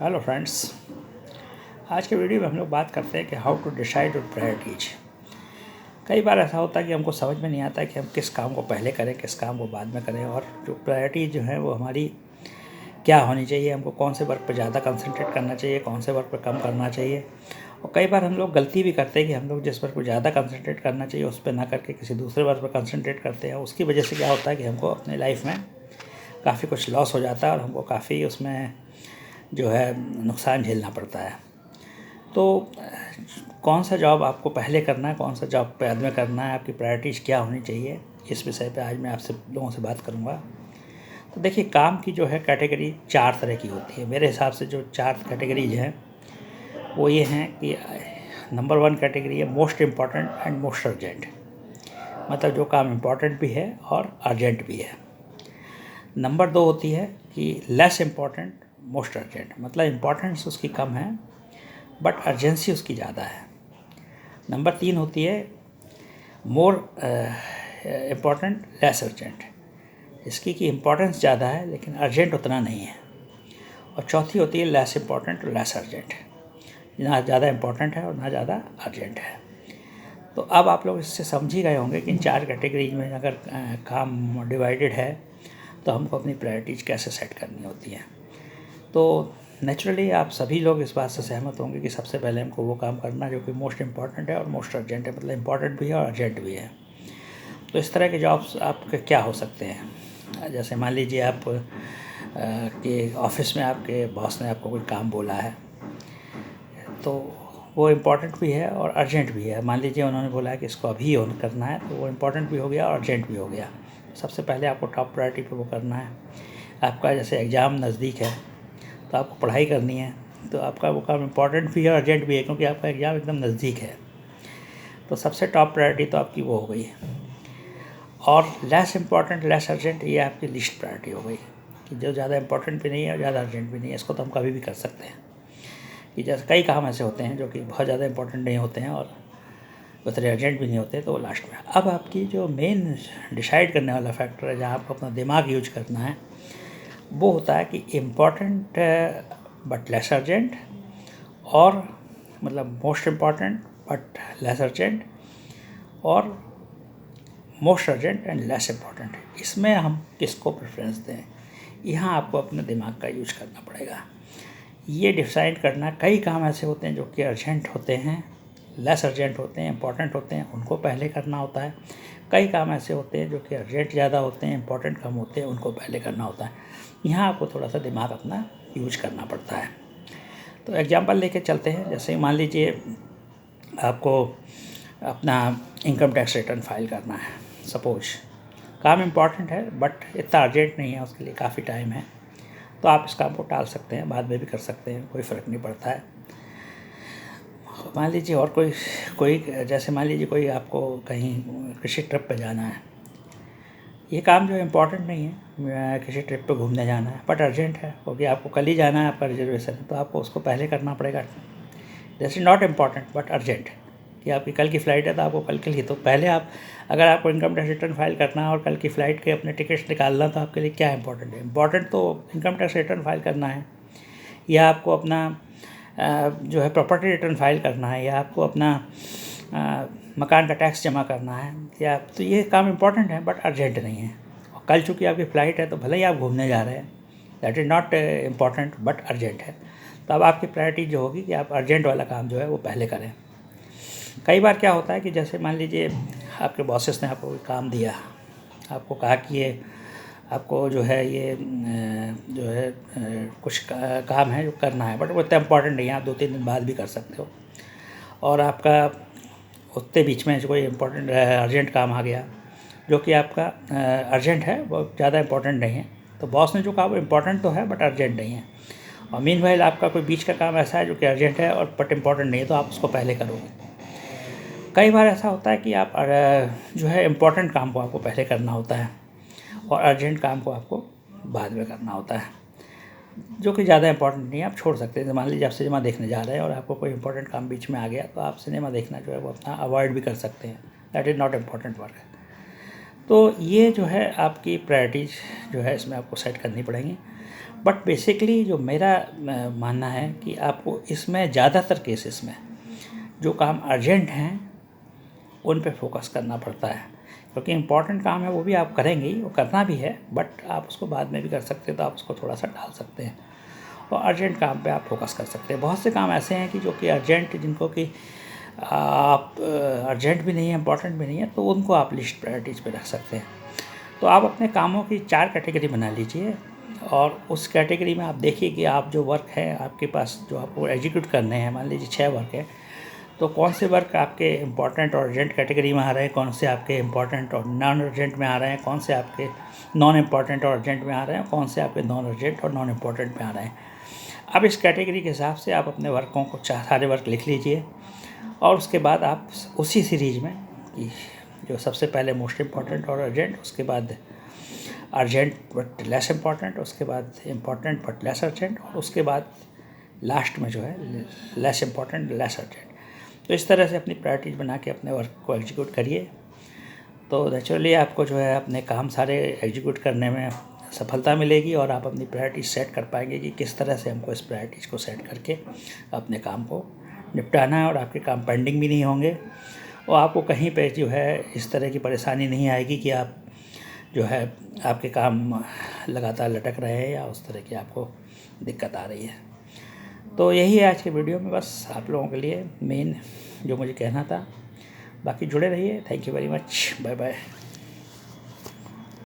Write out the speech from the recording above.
Hello friends. आज के video में हम लोग बात करते हैं कि how to decide your priorities. कई बार ऐसा होता है कि हमको समझ में नहीं आता है कि हम किस काम को पहले करें, किस काम को बाद में करें, और जो प्रायोरिटीज जो है वो हमारी क्या होनी चाहिए, हमको कौन से वर्क पर ज़्यादा कंसंट्रेट करना चाहिए, कौन से वर्क पर कम करना चाहिए। और कई बार हम लोग गलती भी करते हैं कि हम लोग जिस वर्क पर ज़्यादा कंसंट्रेट करना चाहिए उस पर ना करके किसी दूसरे वर्क पर कंसंट्रेट करते हैं। उसकी वजह से क्या होता है कि हमको अपनी लाइफ में काफ़ी कुछ लॉस हो जाता है और हमको काफ़ी उसमें जो है नुकसान झेलना पड़ता है। तो कौन सा जॉब आपको पहले करना है, कौन सा जॉब बाद में करना है, आपकी प्रायोरिटीज़ क्या होनी चाहिए, इस विषय पे आज मैं आपसे लोगों से बात करूँगा। तो देखिए, काम की जो है कैटेगरी 4 तरह की होती है। मेरे हिसाब से जो 4 कैटेगरीज हैं वो ये हैं कि नंबर 1 कैटेगरी है most important and most urgent, मतलब जो काम इम्पॉर्टेंट भी है और अर्जेंट भी है। नंबर 2 होती है कि लेस इम्पॉर्टेंट मोस्ट अर्जेंट, मतलब इम्पॉर्टेंस उसकी कम है बट अर्जेंसी उसकी ज़्यादा है। नंबर 3 होती है मोर इम्पॉर्टेंट लेस अर्जेंट, इसकी की इम्पॉर्टेंस ज़्यादा है लेकिन अर्जेंट उतना नहीं है। और चौथी होती है लेस इम्पॉर्टेंट और लेस अर्जेंट, ना ज़्यादा इम्पॉर्टेंट है और ना ज़्यादा अर्जेंट है। तो अब आप लोग इससे समझ ही गए होंगे कि इन 4 कैटेगरीज में अगर काम डिवाइडेड है तो हमको अपनी प्रायोरिटीज़ कैसे सेट करनी होती हैं। तो नेचुरली आप सभी लोग इस बात से सहमत होंगे कि सबसे पहले हमको वो काम करना जो कि मोस्ट इम्पॉर्टेंट है और मोस्ट अर्जेंट है, मतलब इम्पॉर्टेंट भी है और अर्जेंट भी है। तो इस तरह के जॉब्स आपके क्या हो सकते हैं। जैसे मान लीजिए आप कि ऑफिस में आपके बॉस ने आपको कोई काम बोला है तो वो इम्पॉर्टेंट भी है और अर्जेंट भी है। मान लीजिए उन्होंने बोला है कि इसको अभी ऑन करना है, तो वो इम्पॉर्टेंट भी हो गया और अर्जेंट भी हो गया। सबसे पहले आपको टॉप प्रायोरिटी पे वो करना है। आपका जैसे एग्ज़ाम नज़दीक है तो आपको पढ़ाई करनी है, तो आपका वो काम इम्पॉर्टेंट भी है और अर्जेंट भी है क्योंकि आपका एग्ज़ाम एकदम नज़दीक है। तो सबसे टॉप प्रायोरिटी तो आपकी वो हो गई। और लेस इम्पॉर्टेंट लेस अर्जेंट ये आपकी लिस्ट प्रायोरिटी हो गई कि जो ज़्यादा इम्पॉर्टेंट भी नहीं है और ज़्यादा अर्जेंट भी नहीं है। इसको तो हम कभी भी कर सकते हैं कि जैसे कई काम ऐसे होते हैं जो कि बहुत ज़्यादा इम्पॉर्टेंट नहीं होते हैं और उतने अर्जेंट भी नहीं होते, तो वो लास्ट में। अब आपकी जो मेन डिसाइड करने वाला फैक्टर है, जहाँ आपको अपना दिमाग यूज करना है, वो होता है कि इम्पॉर्टेंट बट लेस अर्जेंट, और मतलब most important but less urgent, और most urgent and less important. इसमें हम किसको प्रेफरेंस दें, यहाँ आपको अपने दिमाग का यूज करना पड़ेगा। ये डिसाइड करना, कई काम ऐसे होते हैं जो कि अर्जेंट होते हैं, लेस अर्जेंट होते हैं, इंपॉर्टेंट होते हैं, उनको पहले करना होता है। कई काम ऐसे होते हैं जो कि अर्जेंट ज़्यादा होते हैं, इंपॉर्टेंट कम होते हैं, उनको पहले करना होता है। यहाँ आपको थोड़ा सा दिमाग अपना यूज करना पड़ता है। तो एग्जांपल लेके चलते हैं। जैसे मान लीजिए आपको अपना इनकम टैक्स रिटर्न फाइल करना है, सपोज। काम इम्पॉर्टेंट है बट इतना अर्जेंट नहीं है, उसके लिए काफ़ी टाइम है, तो आप इस काम को टाल सकते हैं, बाद में भी कर सकते हैं, कोई फ़र्क नहीं पड़ता है। मान लीजिए और कोई कोई जैसे मान लीजिए कोई आपको कहीं किसी ट्रिप पे जाना है, ये काम जो इम्पोर्टेंट नहीं है, किसी ट्रिप पे घूमने जाना है बट अर्जेंट है क्योंकि आपको कल ही जाना है, आपका रिजर्वेशन है, तो आपको उसको पहले करना पड़ेगा। जैसे नॉट इम्पॉर्टेंट बट अर्जेंट, कि आपकी कल की फ़्लाइट है तो आपको कल के लिए, तो पहले आप, अगर आपको इनकम टैक्स रिटर्न फाइल करना है और कल की फ़्लाइट के अपने टिकट्स निकालना, तो आपके लिए क्या इंपॉर्टेंट है? इंपॉर्टेंट तो इनकम टैक्स रिटर्न फाइल करना है, या आपको अपना जो है प्रॉपर्टी रिटर्न फाइल करना है, या आपको अपना मकान का टैक्स जमा करना है, या तो ये काम इम्पॉर्टेंट है बट अर्जेंट नहीं है। और कल चूँकि आपकी फ़्लाइट है तो भले ही आप घूमने जा रहे हैं, that is not important but urgent है। तो अब आपकी प्रायोरिटी जो होगी कि आप अर्जेंट वाला काम जो है वो पहले करें। कई बार क्या होता है कि जैसे मान लीजिए आपके बॉसेस ने आपको कोई काम दिया, आपको कहा कि ये आपको जो है ये जो है कुछ काम है जो करना है बट वो इतना इम्पॉर्टेंट नहीं है, आप 2-3 दिन बाद भी कर सकते हो। और आपका उतने बीच में जो कोई इम्पोर्टेंट अर्जेंट काम आ गया जो कि आपका अर्जेंट है, वो ज़्यादा इम्पोर्टेंट नहीं है, तो बॉस ने जो कहा वो इम्पोर्टेंट तो है बट अर्जेंट नहीं है। और मीनवाइल आपका कोई बीच का काम ऐसा है जो कि अर्जेंट है और बट इम्पोर्टेंट नहीं है, तो आप उसको पहले करोगे। कई बार ऐसा होता है कि आप जो है इम्पोर्टेंट काम को आपको पहले करना होता है और अर्जेंट काम को आपको बाद में करना होता है, जो कि ज़्यादा इंपॉर्टेंट नहीं है, आप छोड़ सकते हैं। मान लीजिए आप सिनेमा देखने जा रहे हैं और आपको कोई इंपॉर्टेंट काम बीच में आ गया, तो आप सिनेमा देखना जो है वो अपना अवॉइड भी कर सकते हैं, that is not important work. तो ये जो है आपकी प्रायोरिटीज़ जो है इसमें आपको सेट करनी पड़ेंगी। बट बेसिकली जो मेरा मानना है कि आपको इसमें ज़्यादातर केसेस में जो काम अर्जेंट हैं उन पे फोकस करना पड़ता है, क्योंकि इम्पॉर्टेंट काम है वो भी आप करेंगे ही, वो करना भी है, बट आप उसको बाद में भी कर सकते हैं, तो आप उसको थोड़ा सा टाल सकते हैं और अर्जेंट काम पे आप फोकस कर सकते हैं। बहुत से काम ऐसे हैं कि जो कि अर्जेंट, जिनको कि आप अर्जेंट भी नहीं है, इम्पॉर्टेंट भी नहीं है, तो उनको आप लिस्ट प्रायोरिटीज़ पे रख सकते हैं। तो आप अपने कामों की 4 कैटेगरी बना लीजिए और उस कैटेगरी में आप देखिए कि आप जो वर्क है आपके पास, जो आपको एग्जीक्यूट करने हैं, मान लीजिए 6 वर्क है, तो कौन से वर्क आपके इम्पॉर्टेंट और अर्जेंट कैटेगरी में आ रहे हैं, कौन से आपके इम्पॉर्टेंट और नॉन अर्जेंट में आ रहे हैं, कौन से आपके नॉन इम्पॉर्टेंट और अर्जेंट में आ रहे हैं, कौन से आपके नॉन अर्जेंट और नॉन इम्पॉर्टेंट में आ रहे हैं। अब इस कैटेगरी के हिसाब से आप अपने वर्कों को सारे वर्क लिख लीजिए और उसके बाद आप उसी सीरीज में कि जो सबसे पहले मोस्ट इम्पॉर्टेंट और अर्जेंट, उसके बाद अर्जेंट बट लेस इम्पॉर्टेंट, उसके बाद इम्पॉर्टेंट बट लेस अर्जेंट, और उसके बाद लास्ट में जो है लेस इम्पॉर्टेंट लेस अर्जेंट। तो इस तरह से अपनी प्रायोरिटीज़ बना के अपने वर्क को एग्जीक्यूट करिए, तो नेचुरली आपको जो है अपने काम सारे एग्जीक्यूट करने में सफलता मिलेगी और आप अपनी प्रायोरिटीज़ सेट कर पाएंगे कि किस तरह से हमको इस प्रायोरिटीज़ को सेट करके अपने काम को निपटाना है, और आपके काम पेंडिंग भी नहीं होंगे और आपको कहीं पे जो है इस तरह की परेशानी नहीं आएगी कि आप जो है आपके काम लगातार लटक रहे हैं या उस तरह की आपको दिक्कत आ रही है। तो यही है आज के वीडियो में, बस आप लोगों के लिए मेन जो मुझे कहना था। बाकी जुड़े रहिए। Thank you very much. Bye bye.